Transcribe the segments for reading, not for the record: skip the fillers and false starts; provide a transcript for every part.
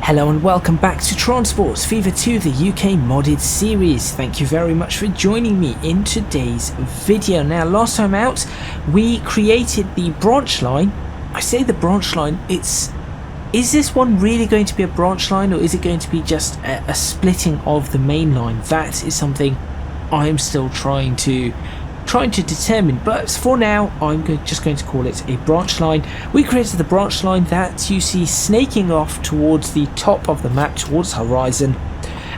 Hello and welcome back to Transports Fever 2, the UK modded series. Thank you very much for joining me in today's video. Now, last time out, we created the branch line. I say the branch line, is this one really going to be a branch line, or is it going to be just a splitting of the main line? That is something I'm still trying to determine, but for now I'm just going to call it a branch line. We created the branch line that you see snaking off towards the top of the map, towards the horizon,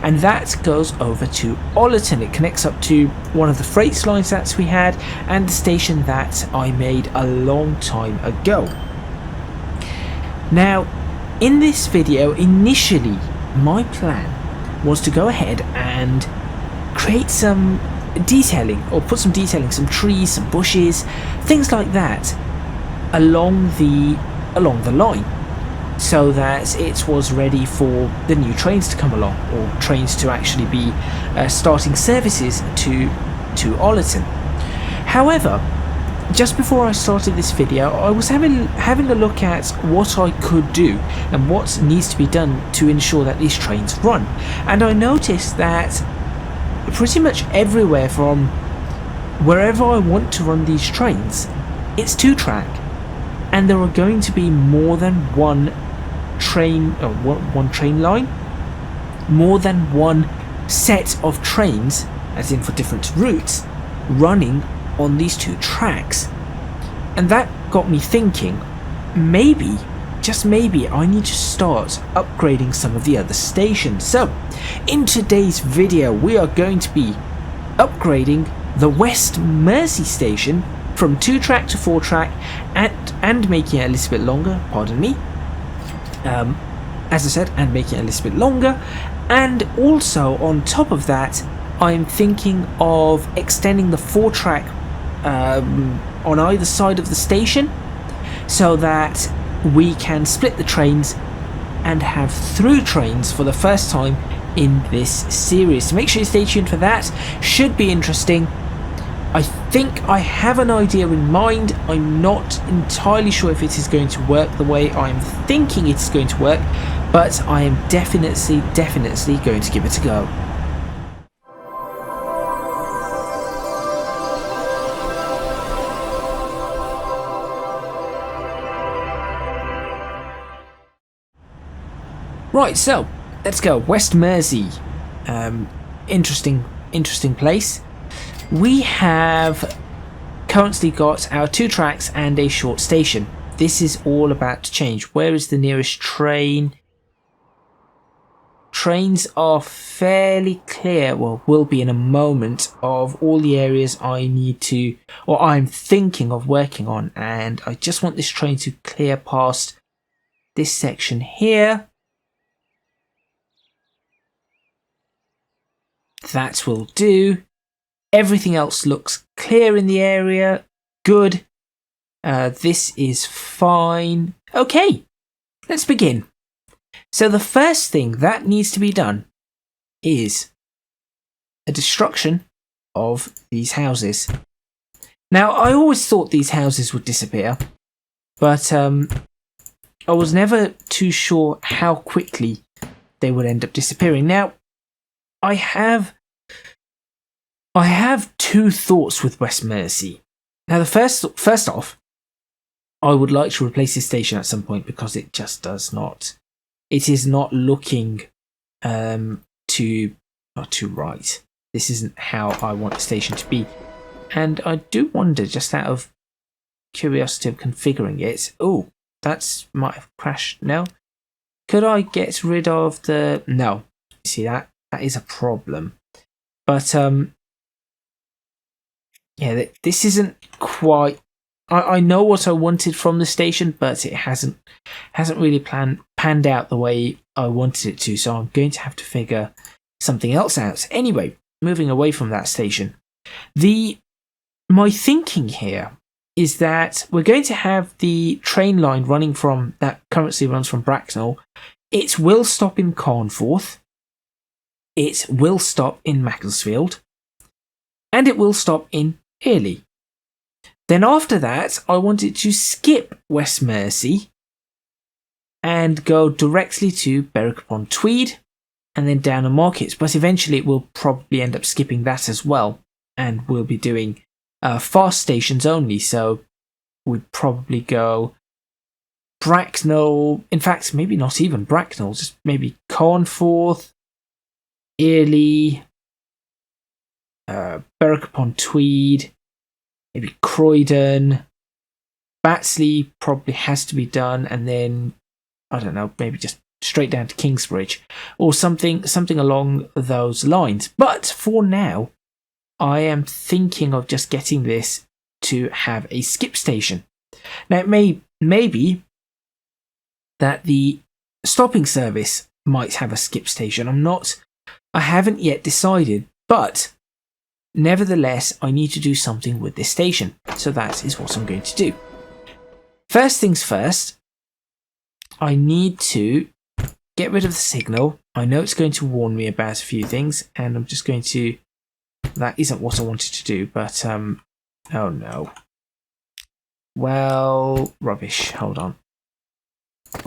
and that goes over to Ollerton. It connects up to one of the freight lines that we had and the station that I made a long time ago. Now, in this video, initially my plan was to go ahead and create some detailing, or put some detailing, some trees, some bushes, things like that along the line, so that it was ready for the new trains to come along, or trains to actually be starting services to Ollerton. However, just before I started this video, I was having a look at what I could do and what needs to be done to ensure that these trains run, and I noticed that pretty much everywhere from wherever I want to run these trains, it's 2-track, and there are going to be more than one train, or one train line, more than one set of trains, as in for different routes, running on these 2 tracks. And that got me thinking, maybe, just maybe, I need to start upgrading some of the other stations. So, in today's video, we are going to be upgrading the West Mersey station from 2-track to 4-track and making it a little bit longer, pardon me. As I said, and making it a little bit longer. And also, on top of that, I'm thinking of extending the 4-track on either side of the station, so that we can split the trains and have through trains for the first time in this series. So make sure you stay tuned for that. Should be interesting. I think I have an idea in mind. I'm not entirely sure if it is going to work the way I'm thinking it's going to work, but I am definitely going to give it a go. Right, so let's go. West Mersey, interesting place. We have currently got our 2 tracks and a short station. This is all about to change. Where is the nearest train? Trains are fairly clear, well, will be in a moment, of all the areas I need to, or I'm thinking of working on, and I just want this train to clear past this section here. That will do. Everything else looks clear in the area. Good. This is fine. Okay, let's begin. So the first thing that needs to be done is a destruction of these houses. Now, I always thought these houses would disappear, but I was never too sure how quickly they would end up disappearing. Now, I have 2 thoughts with West Mersey. Now, the first off, I would like to replace this station at some point, because it just does not. It is not looking not too right. This isn't how I want the station to be, and I do wonder, just out of curiosity of configuring it. Oh, that might have crashed. No, could I get rid of the? No, see that. That is a problem. But yeah, this isn't quite. I know what I wanted from the station, but it hasn't really panned out the way I wanted it to. So I'm going to have to figure something else out. Anyway, moving away from that station, my thinking here is that we're going to have the train line running from that currently runs from Bracknell. It will stop in Carnforth. It will stop in Macclesfield, and it will stop in Early. Then after that, I wanted to skip West Mersey and go directly to Berwick-upon-Tweed and then down to Markets. But eventually it will probably end up skipping that as well, and we'll be doing fast stations only. So we'd probably go Bracknell, in fact, maybe not even Bracknell, just maybe Carnforth, Early, Berwick-upon-Tweed, maybe Croydon, Batsley probably has to be done, and then, I don't know, maybe just straight down to Kingsbridge, or something along those lines. But for now, I am thinking of just getting this to have a skip station. Now, it may be that the stopping service might have a skip station. I haven't yet decided, but nevertheless, I need to do something with this station. So that is what I'm going to do. First things first, I need to get rid of the signal. I know it's going to warn me about a few things, and I'm just going to... That isn't what I wanted to do, but, oh no. Well, rubbish. Hold on.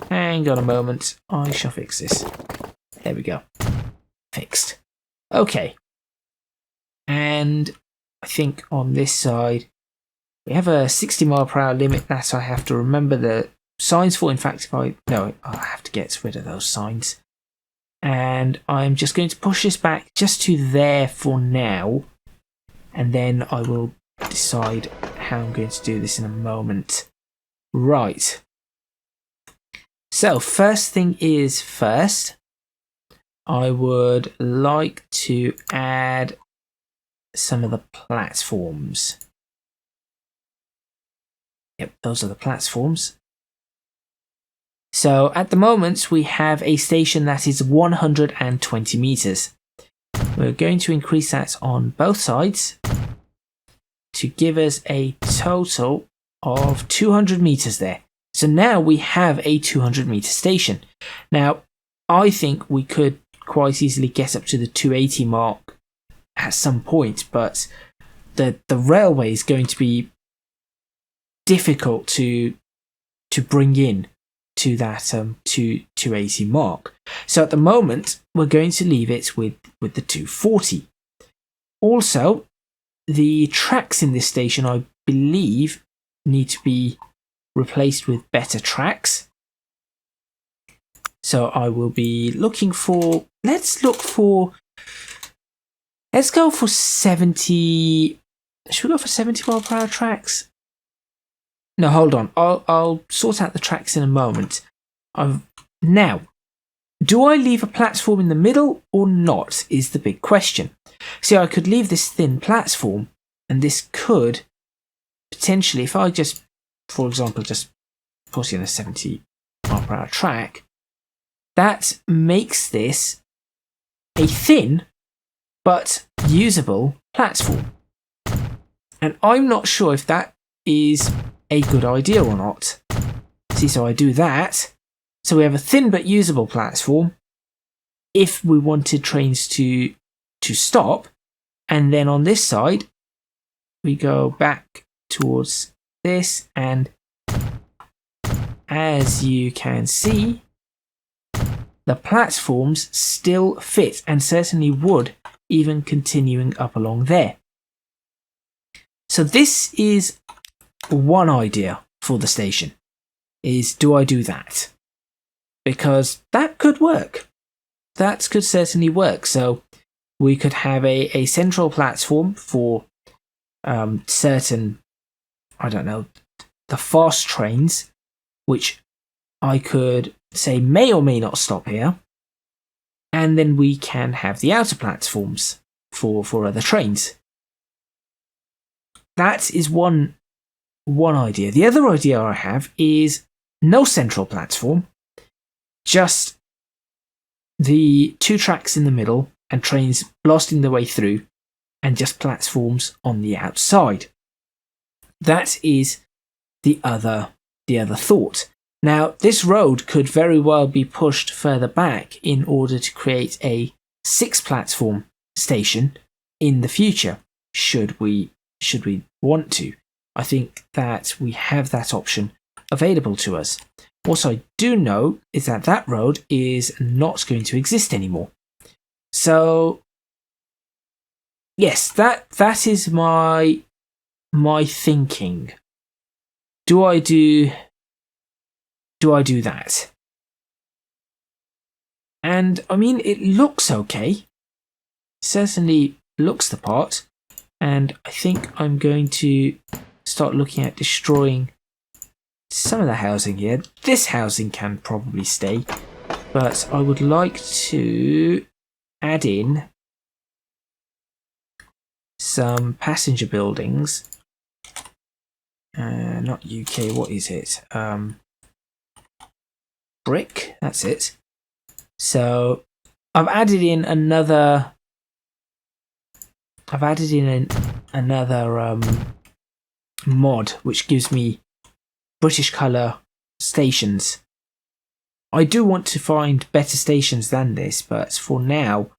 Hang on a moment. I shall fix this. There we go. Fixed. Okay. And I think on this side, we have a 60 mile per hour limit that I have to remember the signs for. In fact, I have to get rid of those signs. And I'm just going to push this back just to there for now. And then I will decide how I'm going to do this in a moment. Right. So, first thing is first, I would like to add some of the platforms. Yep, those are the platforms. So, at the moment, we have a station that is 120 meters. We're going to increase that on both sides to give us a total of 200 meters there. So now we have a 200 meter station. Now, I think we could quite easily get up to the 280 mark at some point, but the railway is going to be difficult to bring in to that 280 mark. So at the moment, we're going to leave it with the 240. Also, the tracks in this station, I believe, need to be replaced with better tracks. So I will be looking for... Let's go for 70... Should we go for 70 mile per hour tracks? No, hold on. I'll sort out the tracks in a moment. Now, do I leave a platform in the middle or not is the big question. See, I could leave this thin platform, and this could potentially, if I just, for example, just put in a 70 mile per hour track, that makes this a thin but usable platform. And I'm not sure if that is a good idea or not. See, so I do that. So we have a thin but usable platform if we wanted trains to stop. And then on this side, we go back towards this, and as you can see, the platforms still fit and certainly would, even continuing up along there. So this is one idea for the station, is do I do that? Because that could work. That could certainly work. So we could have a central platform for certain, I don't know, the fast trains, which I could say may or may not stop here. And then we can have the outer platforms for other trains. That is one idea. The other idea I have is no central platform, just the two tracks in the middle and trains blasting their way through, and just platforms on the outside. That is the other thought. Now, this road could very well be pushed further back in order to create a 6-platform station in the future, should we want to. I think that we have that option available to us. What I do know is that that road is not going to exist anymore. So yes, that is my thinking. Do I do that? And I mean, it looks okay. Certainly looks the part. And I think I'm going to start looking at destroying some of the housing here. This housing can probably stay, but I would like to add in some passenger buildings. Not UK, what is it? Brick, that's it. So I've added in another mod which gives me British colour stations. I do want to find better stations than this, but for now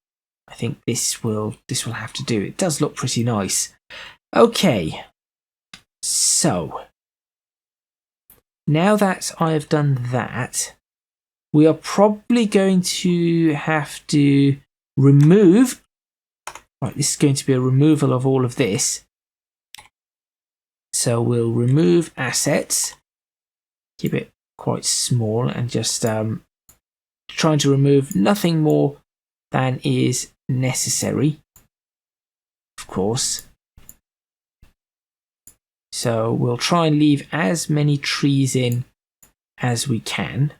I think this will have to do. It does look pretty nice. Okay, so now that I have done that, we are probably going to have to remove. Right, this is going to be a removal of all of this. So we'll remove assets, keep it quite small, and just trying to remove nothing more than is necessary, of course. So we'll try and leave as many trees in as we can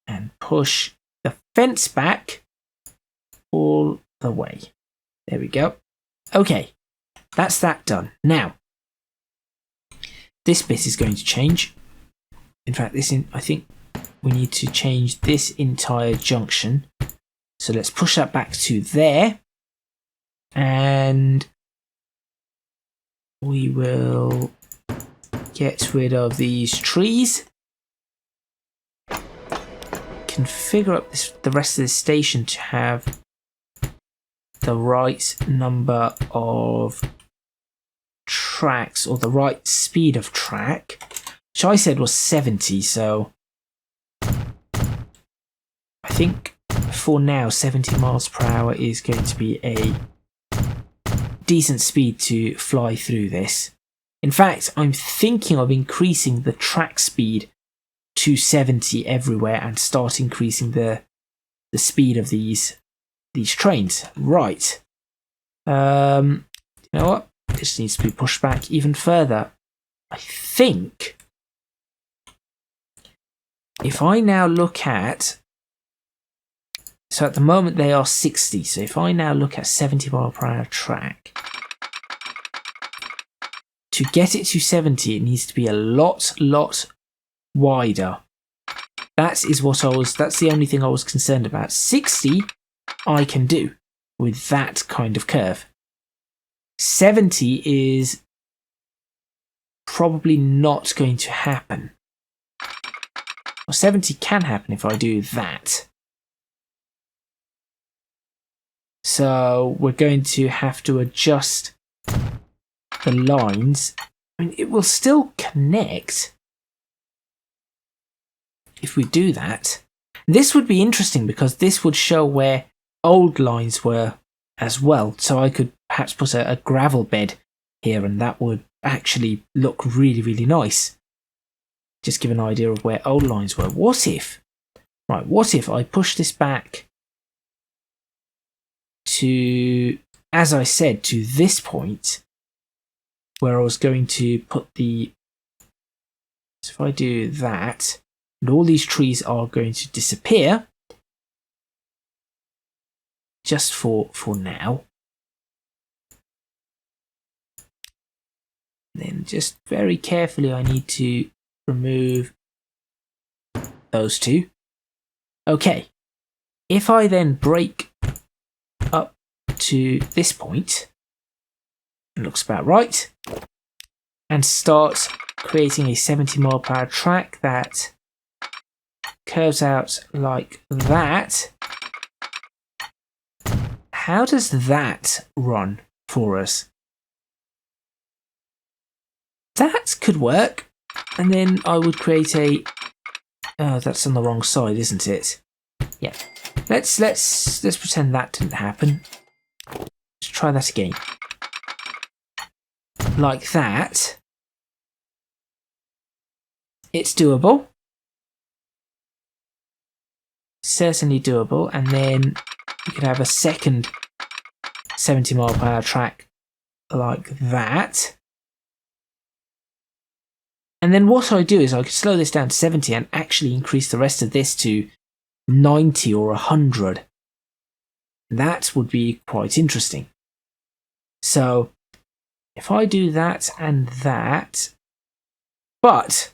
and push the fence back all the way. There we go. Okay, that's that done. Now, this bit is going to change. In fact, I think we need to change this entire junction. So let's push that back to there. And we will get rid of these trees. Configure up the rest of the station to have the right number of tracks, or the right speed of track, which I said was 70. So I think for now 70 miles per hour is going to be a decent speed to fly through this. In fact, I'm thinking of increasing the track speed to 70 everywhere and start increasing the speed of these trains. Right. You know what? This needs to be pushed back even further. I think if I now look at, so at the moment they are 60, so if I now look at 70 mile per hour track, to get it to 70 it needs to be a lot wider. That's the only thing I was concerned about. 60 I can do with that kind of curve. 70 is probably not going to happen. Well, 70 can happen if I do that. So we're going to have to adjust the lines. I mean, it will still connect if we do that. This would be interesting because this would show where old lines were as well. So I could perhaps put a gravel bed here, and that would actually look really nice. Just give an idea of where old lines were. What if I push this back to, as I said, to this point where I was going to put the, so if I do that, and all these trees are going to disappear just for now. Then just very carefully I need to remove those two. Okay, if I then break up to this point, it looks about right, and start creating a 70 mile per hour track that curves out like that. How does that run for us? That could work. And then I would create a... Oh, that's on the wrong side, isn't it? Yeah. Let's pretend that didn't happen. Let's try that again. Like that. It's doable. Certainly doable. And then you could have a second 70 mile per hour track like that. And then what I do is I could slow this down to 70 and actually increase the rest of this to 90 or 100. That would be quite interesting. So if I do that and that, but,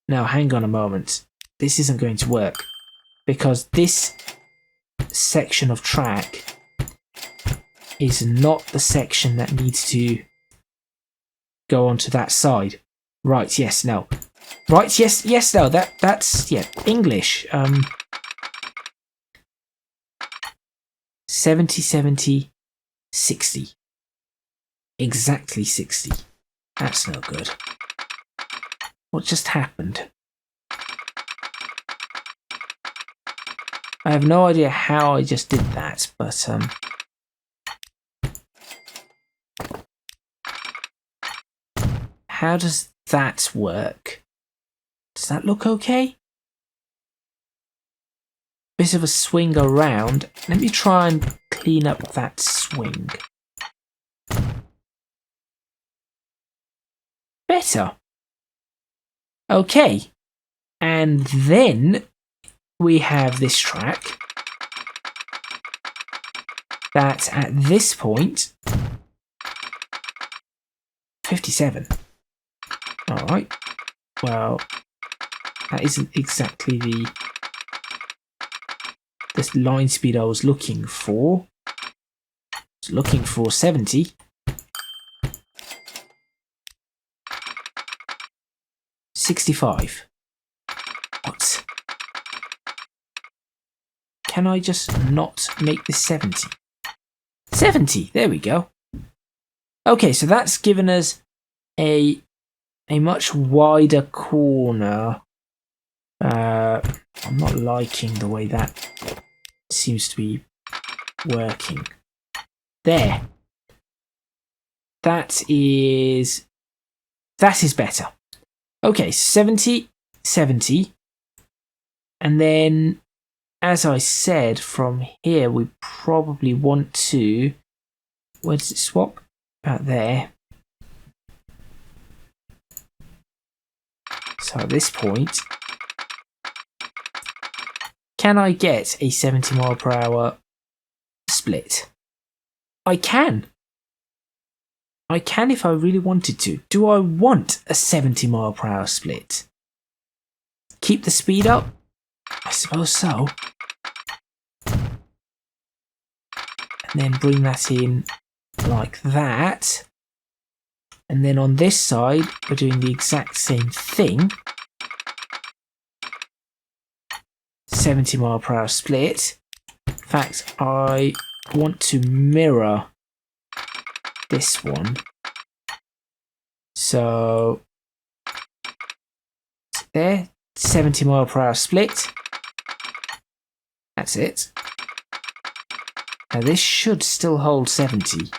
now hang on a moment. This isn't going to work because this section of track is not the section that needs to go onto that side. Right, yes, no. Right, yes, no. That's yeah, English. 70, 70, 60. Exactly 60. That's no good. What just happened? I have no idea how I just did that, but how does that work? Does that look okay? Bit of a swing around. Let me try and clean up that swing. Better. Okay. And then we have this track that at this point 57. Alright. Well, that isn't exactly the line speed I was looking for. I was looking for 70. $65. What? Can I just not make this 70? 70, there we go. Okay, so that's given us a much wider corner. I'm not liking the way that seems to be working. There. That is better. Okay, 70, 70. And then, as I said, from here we probably want to... Where does it swap? About there. So at this point, can I get a 70 mile per hour split? I can. I can if I really wanted to. Do I want a 70 mile per hour split? Keep the speed up? I suppose so. And then bring that in like that. And then on this side, we're doing the exact same thing. 70 mile per hour split. In fact, I want to mirror this one. So there, 70 mile per hour split. That's it. Now this should still hold 70.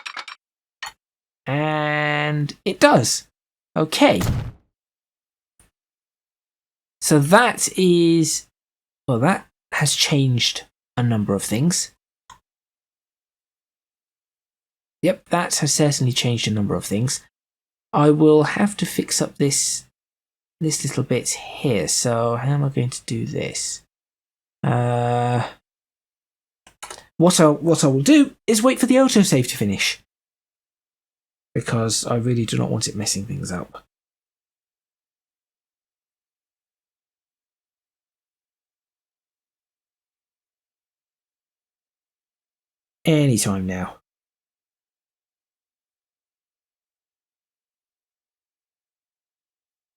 And it does. Okay. So that is, well, that has changed a number of things. Yep, that has certainly changed a number of things. I will have to fix up this little bit here. So how am I going to do this? What I will do is wait for the autosave to finish, because I really do not want it messing things up. Anytime now.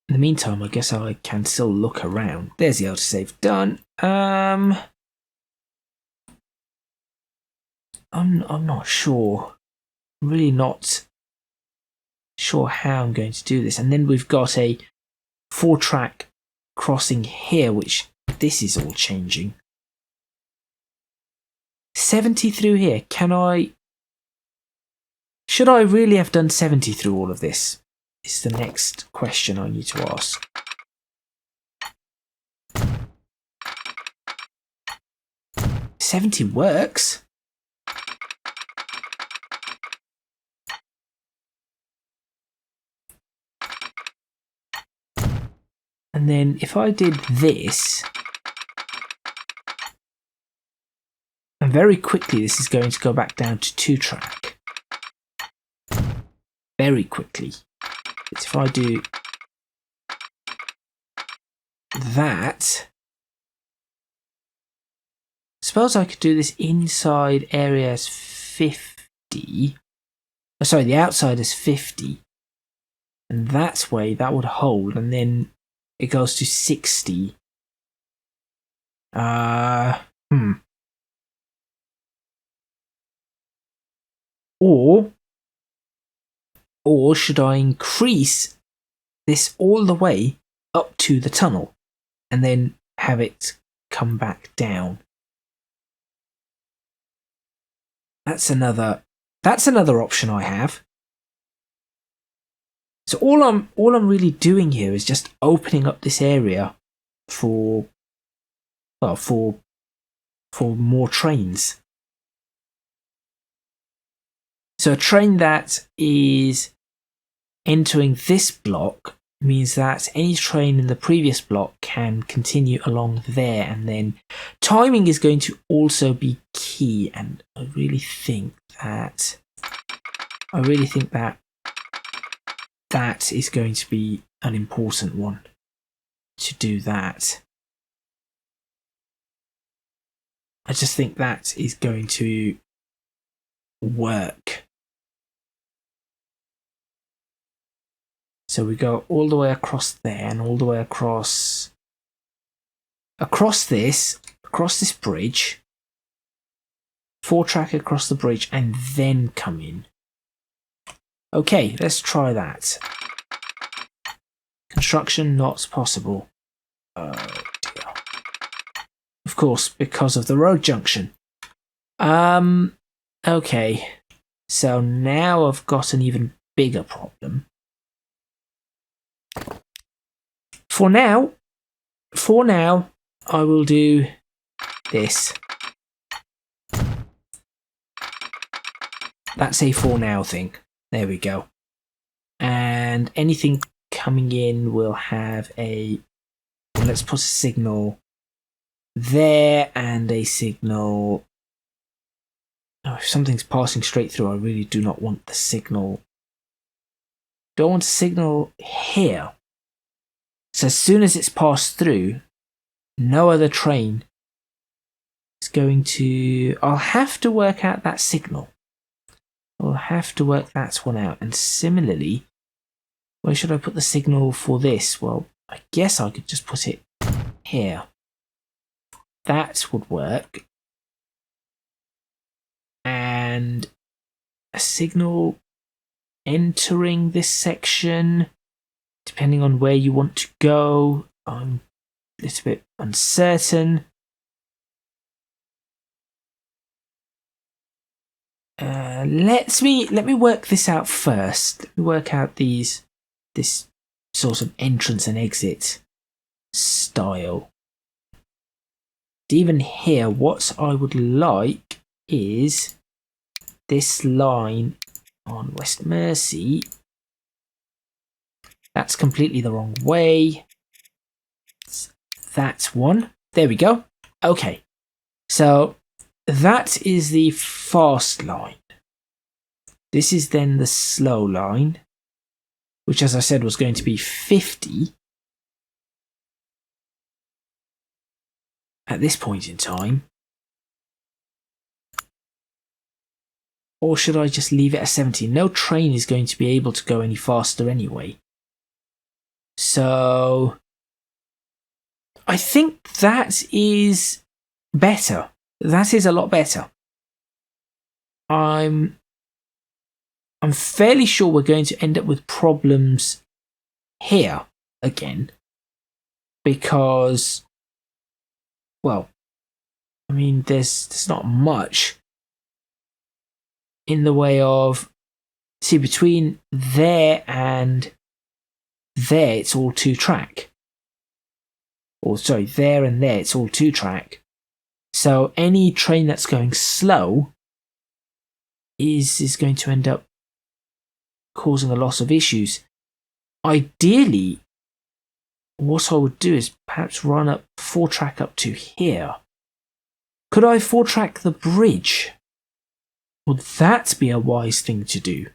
In the meantime, I guess I can still look around. There's the autosave done. I'm not sure. I'm really not sure how I'm going to do this. And then we've got a 4-track crossing here, which this is all changing. 70 through here. Should I really have done 70 through all of this? Is the next question I need to ask. $70 works. And then if I did this, and very quickly this is going to go back down to 2-track. Very quickly. But if I do that, suppose I could do this inside area as 50. Oh, sorry, the outside is 50. And that's way that would hold, and then it goes to 60. Or should I increase this all the way up to the tunnel and then have it come back down? That's another option I have. So all I'm really doing here is just opening up this area for more trains. So a train that is entering this block means that any train in the previous block can continue along there, and then timing is going to also be key, and I really think that that is going to be an important one to do that. I just think that is going to work. So we go all the way across there and all the way across this bridge, 4-track across the bridge, and then come in. Okay, let's try that. Construction not possible. Oh dear. Of course, because of the road junction. Okay, so now I've got an even bigger problem. For now, I will do this. That's a for now thing. There we go. And anything coming in will have a... Let's put a signal there and a signal... Oh, if something's passing straight through, I really do not want the signal. Don't want a signal here. So as soon as it's passed through, no other train is going to... I'll have to work out that signal. I'll have to work that one out. And similarly, where should I put the signal for this? Well, I guess I could just put it here. That would work. And a signal entering this section, depending on where you want to go. I'm a little bit uncertain. Let me work this out first. Let me work out this sort of entrance and exit style. Even here, what I would like is this line on West Mersey. That's completely the wrong way. That one. There we go. Okay. So that is the fast line. This is then the slow line, which, as I said, was going to be 50 at this point in time. Or should I just leave it at 70? No train is going to be able to go any faster anyway. So I think that is better. That is a lot better. I'm I'm fairly sure we're going to end up with problems here again. Because, well, I mean, there's not much in the way of, see, between there and there, it's all 2-track. Or, sorry, there and there, it's all 2-track. So any train that's going slow is going to end up causing a loss of issues. Ideally, what I would do is perhaps run up 4-track up to here. Could I 4-track the bridge? Would that be a wise thing to do?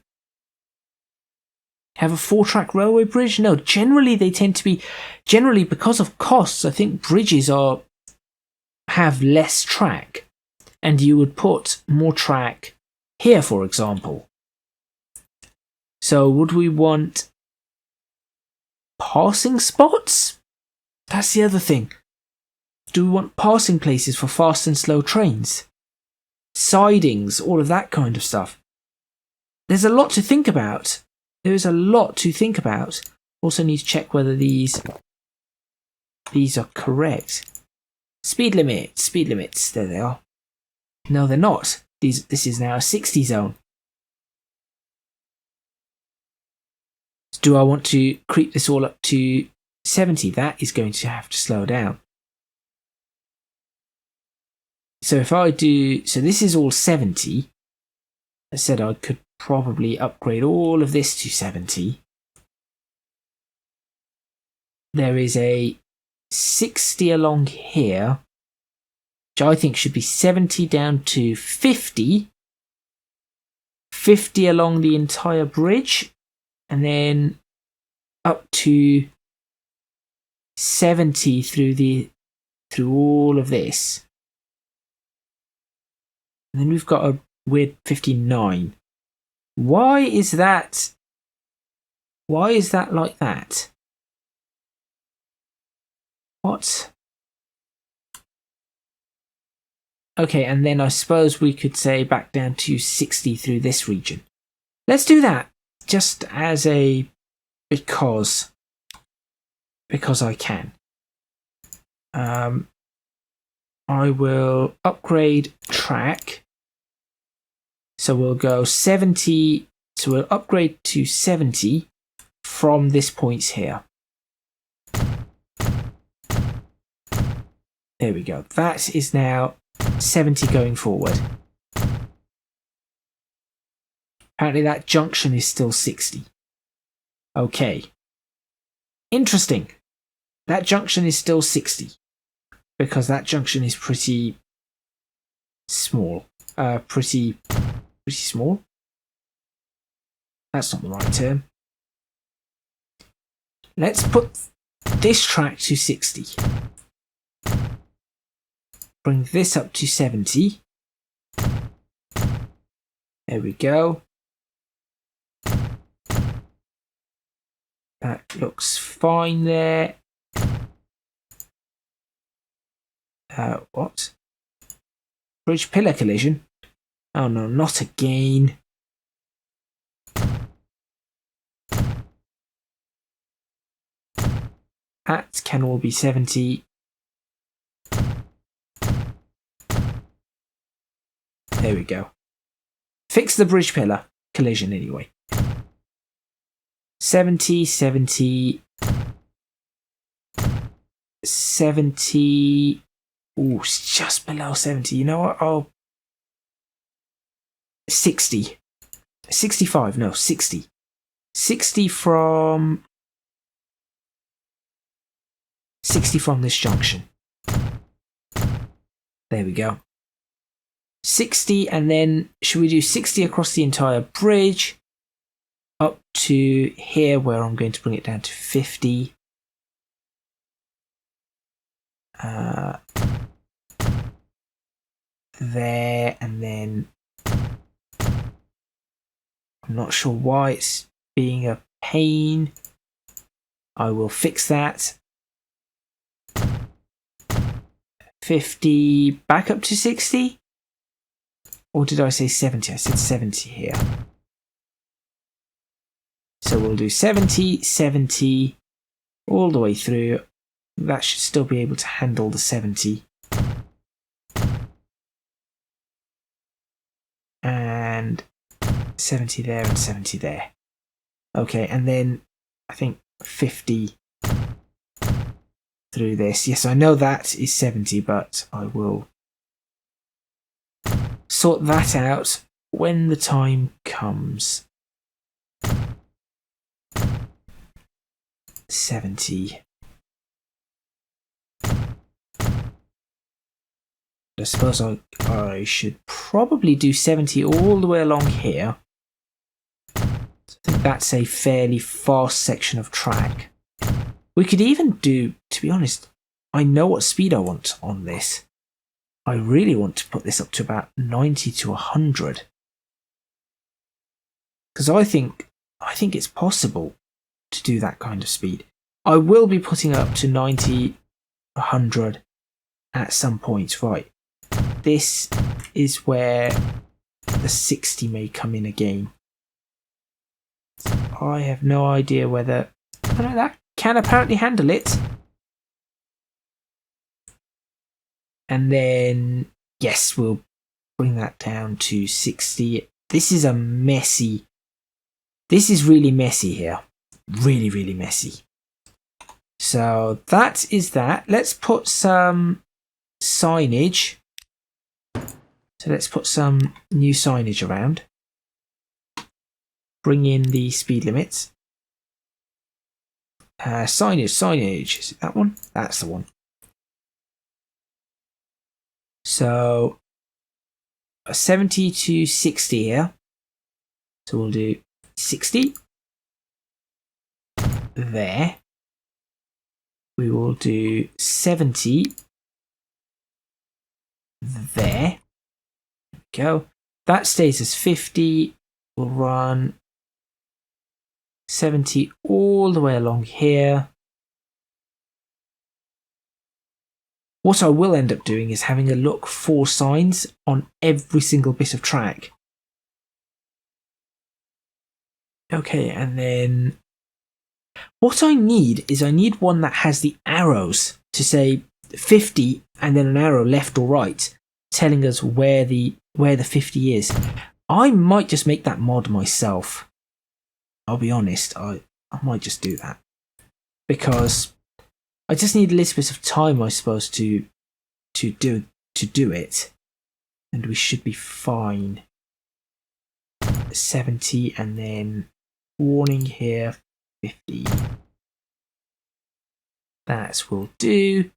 Have a 4-track railway bridge? No, generally they tend to be, because of costs, I think bridges have less track. And you would put more track here, for example. So would we want passing spots? That's the other thing. Do we want passing places for fast and slow trains? Sidings, all of that kind of stuff. There's a lot to think about. There is a lot to think about. Also need to check whether these are correct. Speed limits, there they are. No, they're not. This is now a 60 zone. Do I want to creep this all up to 70? That is going to have to slow down. So if I do, so this is all 70. I said I could probably upgrade all of this to 70. There is a 60 along here, which I think should be 70 down to 50. 50 along the entire bridge, and then up to 70 through all of this. And then we've got a weird 59. Why is that like that? What? Okay, and then I suppose we could say back down to 60 through this region. Let's do that, just as a because I can. I will upgrade track. So we'll go 70. So we'll upgrade to 70 from this point here. There we go. That is now 70 going forward. Apparently that junction is still 60. Okay. Interesting. That junction is still 60. Because that junction is pretty small. Pretty small. That's not the right term. Let's put this track to 60. Bring this up to 70. There we go. That looks fine there. What? Bridge pillar collision? Oh no, not again. That can all be 70. There we go. Fix the bridge pillar collision anyway. 70, 70, 70. Ooh, it's just below 70. You know what? Oh, 60. 65, no, 60. 60 from this junction. There we go. 60, and then should we do 60 across the entire bridge up to here where I'm going to bring it down to 50. There, and then I'm not sure why it's being a pain. I will fix that. 50 back up to 60. Or did I say 70? I said 70 here. So we'll do 70, 70, all the way through. That should still be able to handle the 70. And 70 there and 70 there. Okay, and then I think 50 through this. Yes, I know that is 70, but I will sort that out when the time comes. 70. I suppose I should probably do 70 all the way along here. I think that's a fairly fast section of track. We could even do, to be honest, I know what speed I want on this. I really want to put this up to about 90 to 100. Because I think it's possible to do that kind of speed. I will be putting it up to 90, 100 at some point. Right. This is where the 60 may come in again. I have no idea whether... I know that can apparently handle it. And then, yes, we'll bring that down to 60. This is a messy... This is really messy here. Really, really messy. So that is that. Let's put some signage. So let's put some new signage around. Bring in the speed limits. Signage. Is it that one? That's the one. So 70 to 60 here. So we'll do 60. There. We will do 70. There. Go. That stays as 50. We'll run 70 all the way along here. What I will end up doing is having a look for signs on every single bit of track. Okay, and then what I need is one that has the arrows to say 50 and then an arrow left or right telling us where the 50 is. I might just make that mod myself. I'll be honest, I might just do that. Because I just need a little bit of time, I suppose, to do it. And we should be fine. 70 and then warning here, 50. That will do.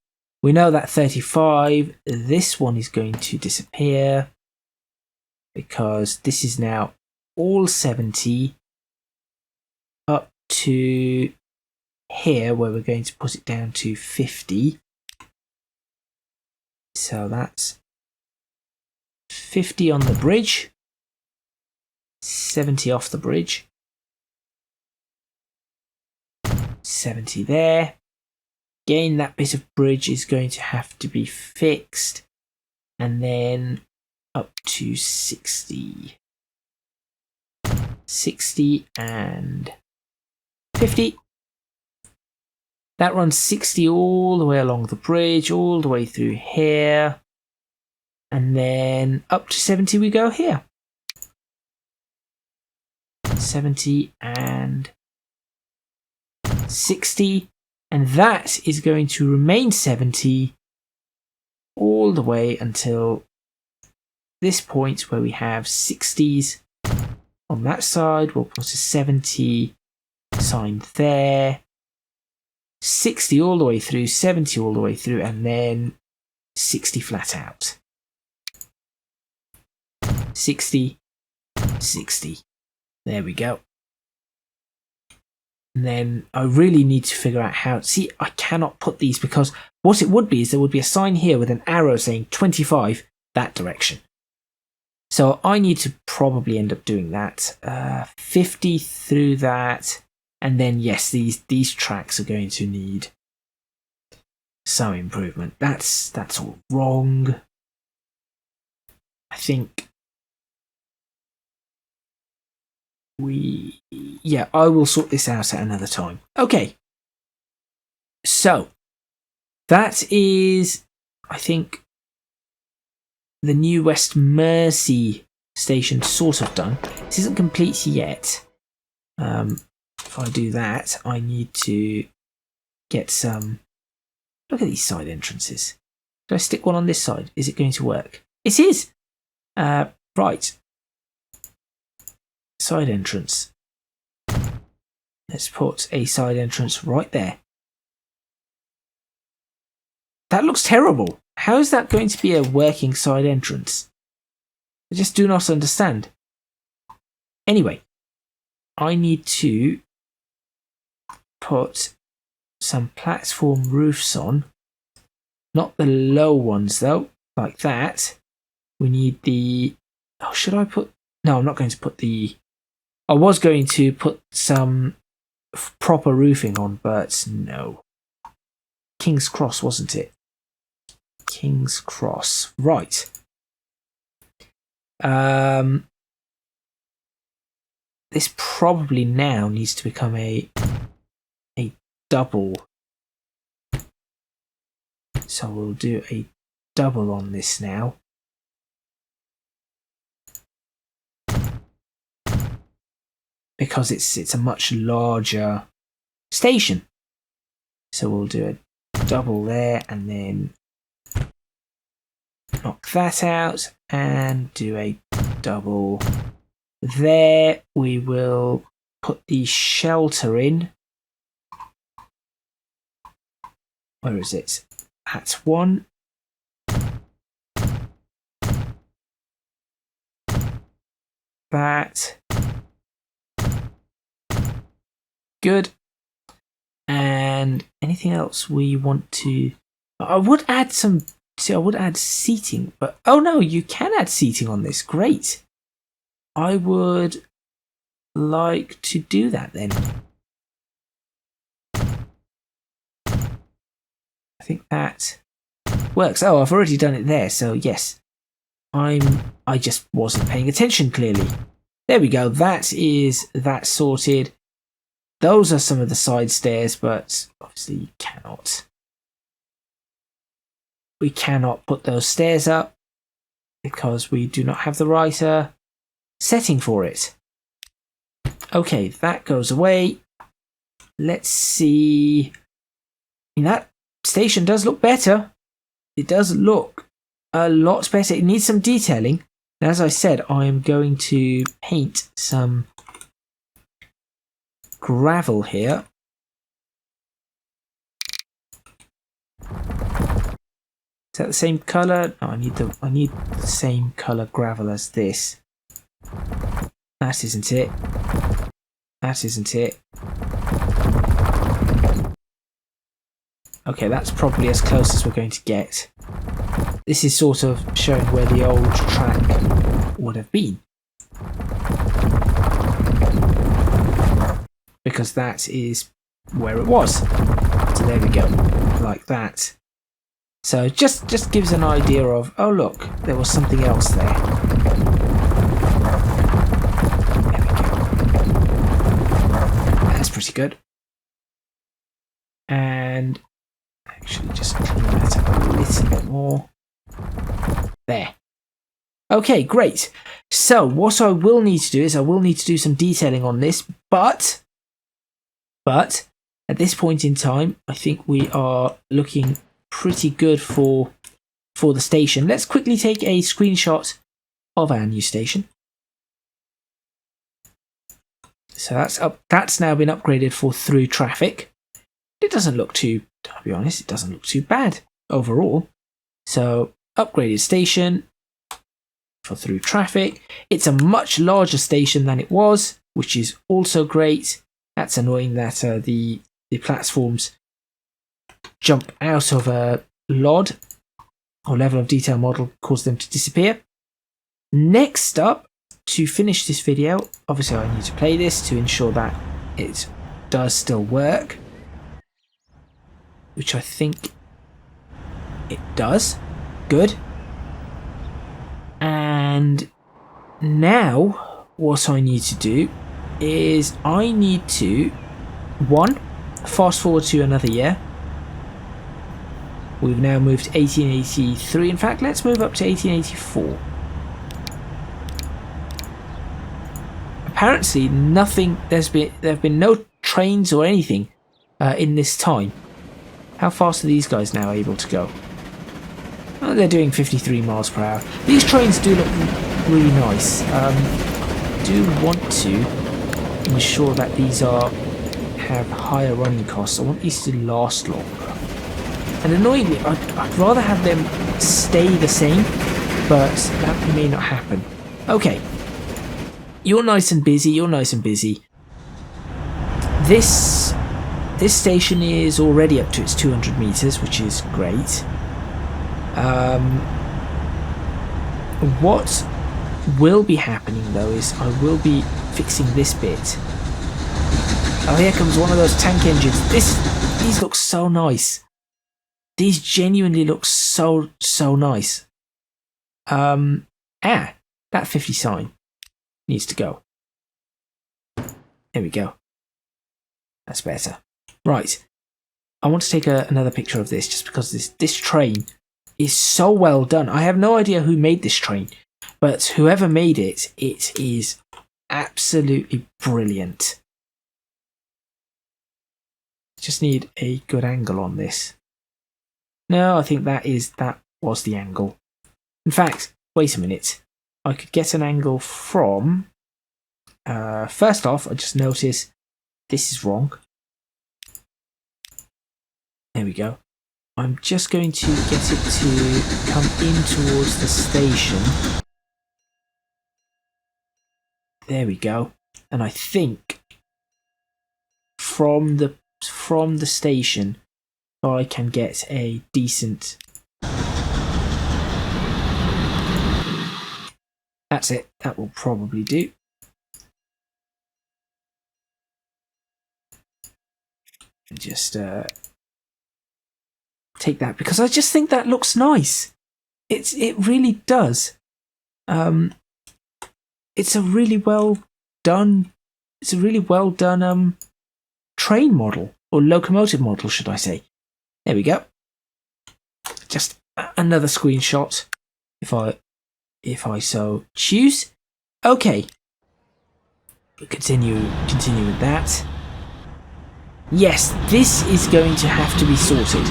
We know that 35, this one is going to disappear because this is now all 70 up to here where we're going to put it down to 50. So that's 50 on the bridge, 70 off the bridge, 70 there. Again, that bit of bridge is going to have to be fixed, and then up to 60. 60 and 50. That runs 60 all the way along the bridge, all the way through here, and then up to 70 we go here. 70 and 60. And that is going to remain 70 all the way until this point where we have 60s on that side. We'll put a 70 sign there. 60 all the way through, 70 all the way through, and then 60 flat out. 60, 60. There we go. And then I really need to figure out how... See, I cannot put these because what it would be is there would be a sign here with an arrow saying 25 that direction. So I need to probably end up doing that. 50 through that. And then, yes, these tracks are going to need some improvement. That's all wrong. I think Yeah, I will sort this out at another time. Okay. So, that is, I think, the New West Mersey station sort of done. This isn't complete yet. If I do that, I need to get some... Look at these side entrances. Do I stick one on this side? Is it going to work? It is! Right. Side entrance. Let's put a side entrance right there. That looks terrible. How is that going to be a working side entrance? I just do not understand. Anyway, I need to put some platform roofs on. Not the low ones though, like that. We need the... Oh, should I put... No, I'm not going to put the... I was going to put some proper roofing on, but no. King's Cross, wasn't it? King's Cross. Right. This probably now needs to become a double. So we'll do a double on this now. Because it's a much larger station. So we'll do a double there and then knock that out and do a double there. We will put the shelter in. Where is it? That's one. That. Good. And anything else we want to... I would add some... See, I would add seating, but... Oh no, you can add seating on this. Great. I would like to do that then. I think that works. Oh, I've already done it there, so yes. I just wasn't paying attention clearly. There we go. That is that sorted. Those are some of the side stairs, but obviously you cannot. We cannot put those stairs up because we do not have the right setting for it. Okay, that goes away. Let's see. I mean, that station does look better. It does look a lot better. It needs some detailing. And as I said, I am going to paint some gravel here. Is that the same colour? No, I need the same colour gravel as this. That isn't it. That isn't it. Okay, that's probably as close as we're going to get. This is sort of showing where the old track would have been. Because that is where it was. So there we go, like that. So just gives an idea of, oh look, there was something else there. There we go. That's pretty good. And actually just clean that up a little bit more. There. Okay, great. So what I will need to do is I will need to do some detailing on this, but at this point in time, I think we are looking pretty good for the station. Let's quickly take a screenshot of our new station. So that's up. That's now been upgraded for through traffic. It doesn't look too, to be honest, it doesn't look too bad overall. So upgraded station for through traffic. It's a much larger station than it was, which is also great. That's annoying that the platforms jump out of a LOD or level of detail model, cause them to disappear. Next up, to finish this video, obviously I need to play this to ensure that it does still work, which I think it does. Good. And now what I need to do is I need to, one, fast forward to another year. We've now moved to 1883. In fact, let's move up to 1884. Apparently, there have been no trains or anything in this time. How fast are these guys now able to go? Oh, they're doing 53 miles per hour. These trains do look really nice. I do want to ensure that these have higher running costs. I want these to last longer. And annoyingly, I'd rather have them stay the same, but that may not happen. Okay. You're nice and busy, you're nice and busy. This station is already up to its 200 meters, which is great. What will be happening though is I will be fixing this bit. Oh, here comes one of those tank engines. These look so nice. These genuinely look so nice. That 50 sign needs to go. There we go. That's better. Right. I want to take another picture of this just because this train is so well done. I have no idea who made this train, but whoever made it, it is absolutely brilliant. Just need a good angle on this. No, I think that was the angle. In fact, wait a minute. I could get an angle from... first off, I just noticed this is wrong. There we go. I'm just going to get it to come in towards the station. There we go. And I think from the station I can get a decent... That's it. That will probably do. And just take that because I just think that looks nice. It really does. It's a really well done. It's a really well done train model or locomotive model, should I say? There we go. Just another screenshot, if I so choose. Okay. Continue with that. Yes, this is going to have to be sorted.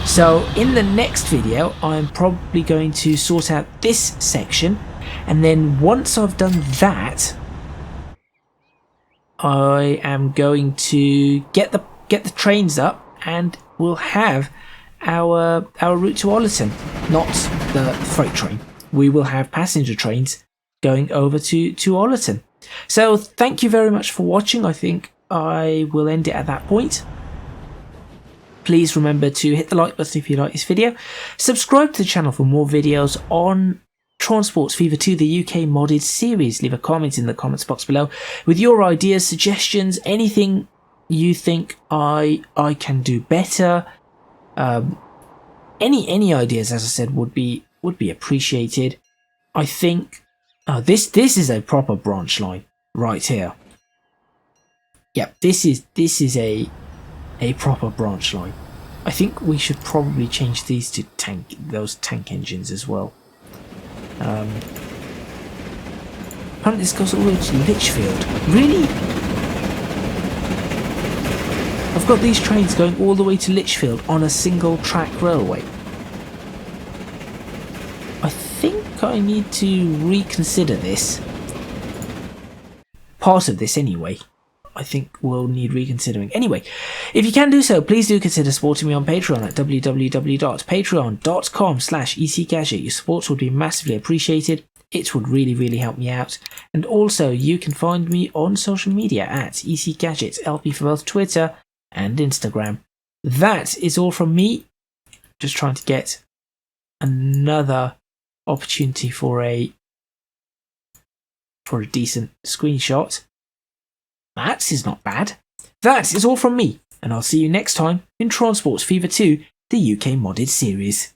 So in the next video, I'm probably going to sort out this section, and then once I've done that, I am going to get the trains up, and we'll have our route to Ollerton, not the freight train. We will have passenger trains going over to Ollerton. So thank you very much for watching. I think I will end it at that point. Please remember to hit the like button if you like this video. Subscribe to the channel for more videos on Transports Fever 2, the UK modded series. Leave a comment in the comments box below with your ideas, suggestions, anything you think I can do better. Any ideas, as I said, would be appreciated. I think this is a proper branch line right here. Yep, this is a proper branch line. I think we should probably change these to those tank engines as well. Apparently this goes all the way to Lichfield. Really? I've got these trains going all the way to Lichfield on a single track railway. I think I need to reconsider this. Part of this anyway. I think we'll need reconsidering. Anyway, if you can do so, please do consider supporting me on Patreon at www.patreon.com/ECGadget. Your support would be massively appreciated. It would really help me out. And also, you can find me on social media at ECGadget, LP for both Twitter and Instagram. That is all from me. Just trying to get another opportunity for a decent screenshot. That is not bad. That is all from me, and I'll see you next time in Transports Fever 2, the UK modded series.